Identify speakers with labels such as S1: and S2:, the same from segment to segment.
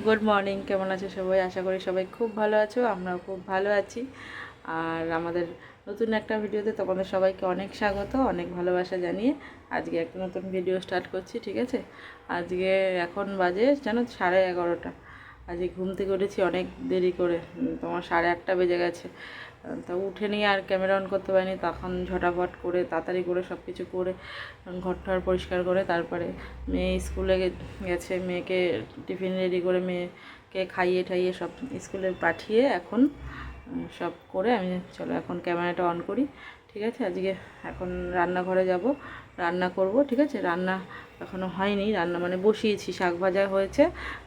S1: Good morning, কেমন আছো সবাই? আশা করি সবাই খুব ভালো আছো, আমরাও খুব ভালো আছি। আর আমাদের নতুন একটা ভিডিওতে তোমাদের সবাইকে অনেক স্বাগত, অনেক ভালোবাসা জানিয়ে আজকে একটা নতুন ভিডিও স্টার্ট করছি। ঠিক আছে, আজকে এখন বাজে জানো 11:30। আজকে ঘুম থেকে উঠেছি অনেক দেরি করে, তোমার 8:30 বেজে গেছে। তা উঠে নিয়ে আর ক্যামেরা অন করতে পারিনি, তখন ঝটাফট করে তাড়াতাড়ি করে সব কিছু করে ঘর টর পরিষ্কার করে তারপরে মেয়ে স্কুলে গেছে, মেয়েকে টিফিন রেডি করে মেয়েকে খাইয়ে ঠাইয়ে সব স্কুলে পাঠিয়ে এখন সব করে আমি চলো এখন ক্যামেরাটা অন করি। ঠিক আছে, আজকে এখন রান্নাঘরে যাব, রান্না করব। ঠিক আছে, রান্না এখনও হয়নি, রান্না মানে বসিয়েছি, শাক ভাজা হয়েছে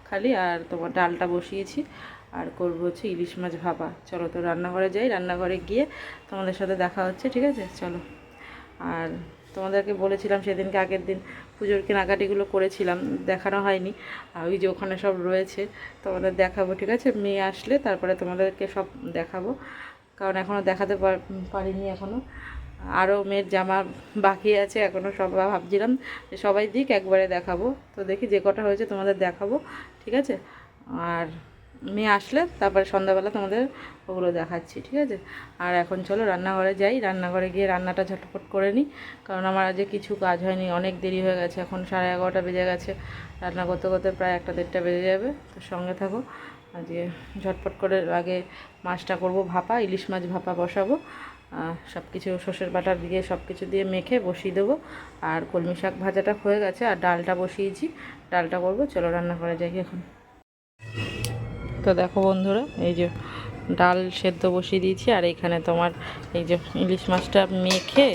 S1: খালি, আর তোমার ডালটা বসিয়েছি, আর করবো হচ্ছে ইলিশ মাছ ভাপা। চলো তো রান্নাঘরে যাই, রান্নাঘরে গিয়ে তোমাদের সাথে দেখা হচ্ছে। ঠিক আছে চলো। আর তোমাদেরকে বলেছিলাম সেদিনকে, আগের দিন পুজোর কেনাকাটিগুলো করেছিলাম, দেখানো হয়নি। আর ওই যে ওখানে সব রয়েছে, তোমাদের দেখাবো। ঠিক আছে, মেয়ে আসলে তারপরে তোমাদেরকে সব দেখাবো, কারণ এখনও দেখাতে পারিনি এখনও। আরও মেয়ের জামা বাকি আছে এখনও, সব ভাবছিলাম যে সবাই দিক একবারে দেখাবো, তো দেখি যে কটা হয়েছে তোমাদের দেখাবো। ঠিক আছে, আর মেয়ে আসলে তারপরে সন্ধ্যাবেলা তোমাদের ওগুলো দেখাচ্ছি। ঠিক আছে, আর এখন চলো রান্নাঘরে যাই, রান্নাঘরে গিয়ে রান্নাটা ঝটপট করে নিই, কারণ আমার আজকে কিছু কাজ হয়নি, অনেক দেরি হয়ে গেছে, এখন 11:30 বেজে গেছে, রান্না করতে করতে প্রায় 1-1:30 বেজে যাবে। তো সঙ্গে থাকো, আজকে ঝটপট করে আগে মাছটা করব ভাপা, ইলিশ মাছ ভাপা বসাবো। সব কিছু সর্ষের বাটা দিয়ে সব কিছু দিয়ে মেখে বসিয়ে দেবো। আর কলমি শাক ভাজাটা হয়ে গেছে, আর ডালটা বসিয়েছি, ডালটা করবো। চলো রান্না করে যাই এখন। তো দেখো বন্ধুরা, এই যে ডাল সেদ্ধ বসিয়ে দিয়েছি, আর এখানে তোমার এই যে ইলিশ মাছটা মেখে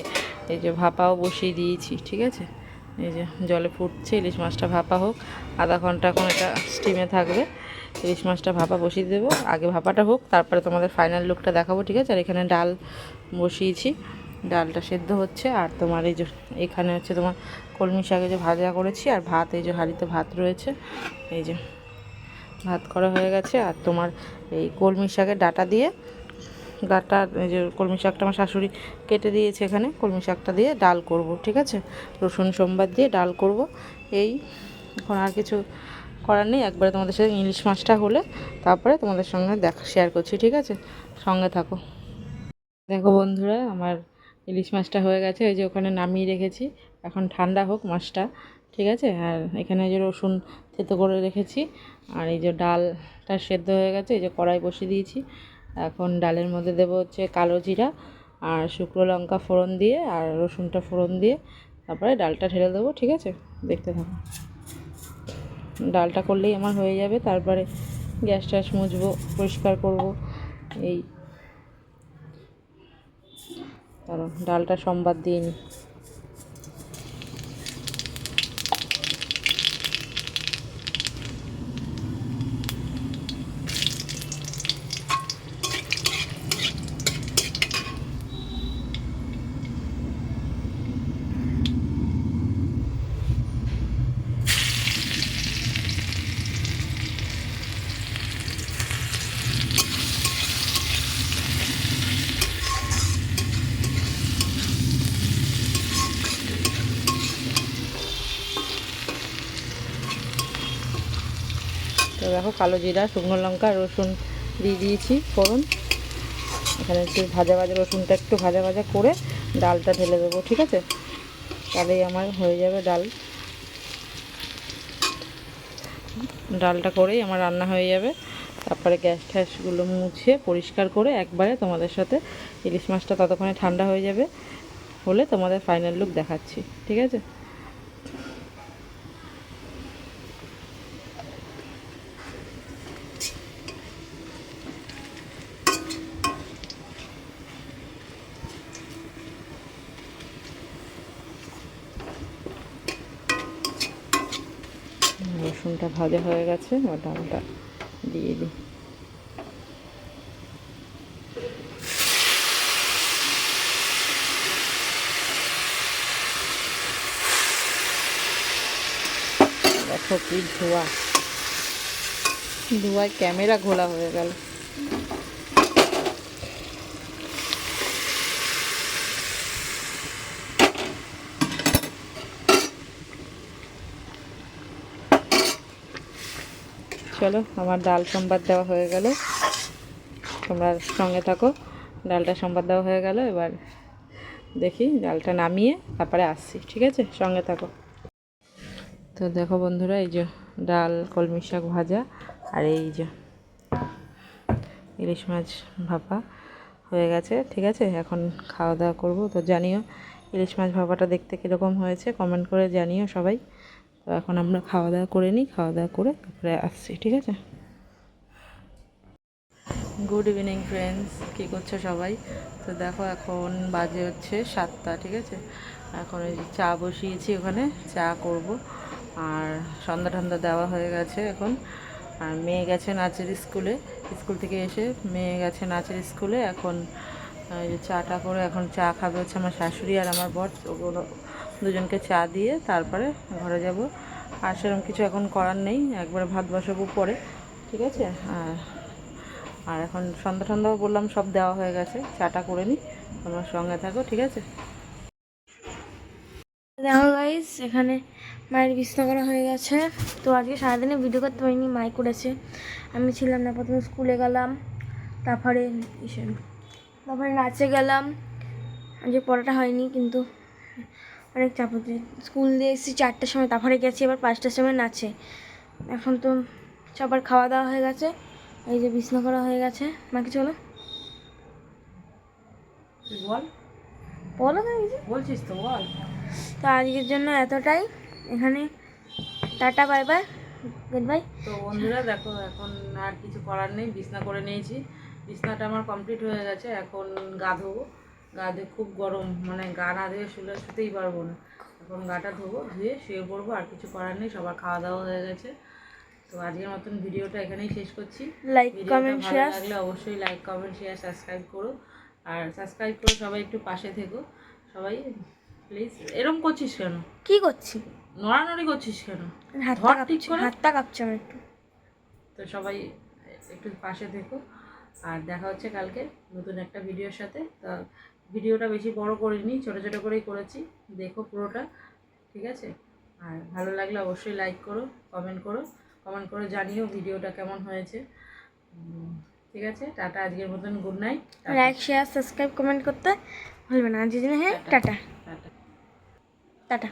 S1: এই যে ভাপাও বসিয়ে দিয়েছি। ঠিক আছে, এই যে জলে ফুটছে, ইলিশ মাছটা ভাপা হোক, আধা ঘন্টা এখন এটা স্টিমে থাকবে। ইলিশ মাছটা ভাপা বসিয়ে দেবো, আগে ভাপাটা হোক, তারপরে তোমাদের ফাইনাল লুকটা দেখাবো। ঠিক আছে, আর এখানে ডাল বসিয়েছি, ডালটা সেদ্ধ হচ্ছে। আর তোমার এই যে এখানে হচ্ছে তোমার কলমি শাকে যে ভাজা করেছি, আর ভাত, এই যে হাঁড়িতে ভাত রয়েছে, এই যে ভাত করা হয়ে গেছে। আর তোমার এই কলমি শাকের ডাটা দিয়ে, ডাটা এই যে কলমি শাকটা আমার শাশুড়ি কেটে দিয়েছে, এখানে কলমি শাকটা দিয়ে ডাল করব। ঠিক আছে, রসুন সোমবার দিয়ে ডাল করব। এই এখন আর কিছু করার নেই, একবারে তোমাদের সাথে ইলিশ মাছটা হলে তারপরে তোমাদের সঙ্গে শেয়ার করছি। ঠিক আছে, সঙ্গে থাকো। দেখো বন্ধুরা, আমার ইলিশ মাছটা হয়ে গেছে, এই যে ওখানে নামিয়ে রেখেছি, এখন ঠান্ডা হোক মাছটা। ঠিক আছে, আর এখানে এই যে রসুন থেতো করে রেখেছি, আর এই যে ডালটা সেদ্ধ হয়ে গেছে, এই যে কড়াই বসিয়ে দিয়েছি। এখন ডালের মধ্যে দেবো হচ্ছে কালো জিরা আর শুকনো লঙ্কা ফোড়ন দিয়ে, আর রসুনটা ফোড়ন দিয়ে তারপরে ডালটা ঢেলে দেবো। ঠিক আছে, দেখতে থাকো। ডালটা করলেই আমার হয়ে যাবে, তারপরে গ্যাস ট্যাস মুছবো, পরিষ্কার করব। এই কারণ ডালটা সোমবার দিয়ে নিই। তো দেখো, কালো জিরা, শুকনো লঙ্কা, রসুন দিয়ে দিয়েছি ফোড়ন। এখানে একটু ভাজা ভাজা, রসুনটা একটু ভাজা ভাজা করে ডালটা ঢেলে দেবো। ঠিক আছে, তাহলেই আমার হয়ে যাবে ডাল। ডালটা করেই আমার রান্না হয়ে যাবে, তারপরে গ্যাস ট্যাসগুলো মুছে পরিষ্কার করে একবারে তোমাদের সাথে ইলিশ মাছটা ততক্ষণে ঠান্ডা হয়ে যাবে, হলে তোমাদের ফাইনাল লুক দেখাচ্ছি। ঠিক আছে, রসুনটা ভাজা হয়ে গেছে, আর ডালটা দিয়ে দিই। দেখো কি ধোয়া, ধোয়ায় ক্যামেরা ঘোলা হয়ে গেল। চলো আমার ডাল সম্বাদ দেওয়া হয়ে গেল, তোমরা সঙ্গে থাকো। ডালটা সম্বাদ দেওয়া হয়ে গেল, এবার দেখি ডালটা নামিয়ে তারপরে আসছি, ঠিক আছে? সঙ্গে থাকো। তো দেখো বন্ধুরা, এই যে ডাল, কলমি শাক ভাজা, আর এই যে ইলিশ মাছ ভাপা হয়ে গেছে, ঠিক আছে? এখন খাওয়া দাওয়া করবো। তো জানিও ইলিশ মাছ ভাপাটা দেখতে কীরকম হয়েছে, কমেন্ট করে জানিও সবাই। তো এখন আমরা খাওয়া দাওয়া করে নিই, খাওয়া দাওয়া করে তারপরে আসছি, ঠিক আছে? গুড ইভিনিং ফ্রেন্ডস, কী করছো সবাই? তো দেখো এখন বাজে হচ্ছে 7টা, ঠিক আছে? এখন এই যে চা বসিয়েছি, ওখানে চা করব। আর সন্ধ্যা ঠান্ডা দেওয়া হয়ে গেছে এখন। আর মেয়ে গেছে নাচের স্কুলে, স্কুল থেকে এসে মেয়ে গেছে নাচের স্কুলে। এখন এই যে চাটা করে এখন চা খাবে হচ্ছে আমার শাশুড়ি আর আমার বর। ওগুলো দুজনকে চা দিয়ে তারপরে ঘরে যাব। আর সেরকম কিছু এখন করার নেই, একবারে ভাত বসাবো পরে, ঠিক আছে? আর এখন সন্ধ্যা ঠান্ডাও বললাম সব দেওয়া হয়ে গেছে, চাটা করে নিই, তোমার সঙ্গে থাকো, ঠিক আছে?
S2: দেখো গাইস, এখানে মায়ের বিছনা করা হয়ে গেছে। তো আজকে সারাদিনে ভিডিও করতে পারিনি, মাই করেছে, আমি ছিলাম না। প্রথমে স্কুলে গেলাম, তারপরে নাচে গেলাম। আজকে পড়াটা হয়নি, কিন্তু অনেক চাপ হচ্ছে। স্কুল দিয়ে এসেছি 4টার সময়, তারপরে গেছি এবার 5টার সময় নাচে। এখন তো সবার খাওয়া দাওয়া হয়ে গেছে, এই যে বিছনা করা হয়ে গেছে। মাকে চলো
S1: বল,
S2: বলো
S1: বলছিস তো বল।
S2: তো আজকের জন্য এতটাই, এখানে tata, bye bye, good bye.
S1: তো বন্ধুরা দেখো, এখন আর কিছু করার নেই, বিছনা করে নিয়েছি, বিছনাটা আমার কমপ্লিট হয়ে গেছে। এখন গা ধোবো, গা ধুয়ে খুব গরম, মানে গা না ধুয়ে শুতেই পারবো না। এখন গাটা ধোবো, ধুয়ে শুয়ে পড়বো, আর কিছু করার নেই, সবার খাওয়া দাওয়া হয়ে গেছে। তো আজকের মতন ভিডিওটা এখানেই শেষ করছি।
S2: লাইক,
S1: ভিডিওটা
S2: কমেন্ট,
S1: ভালো
S2: শেয়ার।
S1: লাগলে অবশ্যই লাইক, কমেন্ট, শেয়ার, সাবস্ক্রাইব করো। আর সাবস্ক্রাইব করে সবাই একটু পাশে থেকো সবাই, প্লিজ। এরম করছিস কেন?
S2: কি করছি?
S1: নড়ানড়ি করছিস কেন?
S2: হাতটা
S1: ধর ঠিক
S2: কাঁপছে,
S1: করে।
S2: হাতটা কাঁপছে আমার একটু।
S1: তো সবাই একটু পাশে থেকো, আর দেখা হচ্ছে কালকে নতুন একটা ভিডিওর সাথে। তা ভিডিওটা বেশি বড় করিনি, ছোটো ছোটো করেই করেছি, দেখো পুরোটা, ঠিক আছে? আর ভালো লাগলে অবশ্যই লাইক করো, কমেন্ট করে জানিও ভিডিওটা কেমন হয়েছে। ঠিক আছে, টাটা, আজকের মতন good night.
S2: Like, share, subscribe, comment করতে ভুলবে না। আজকের জন্য হ্যাঁ, টাটা
S1: টাটা।
S2: টাটা।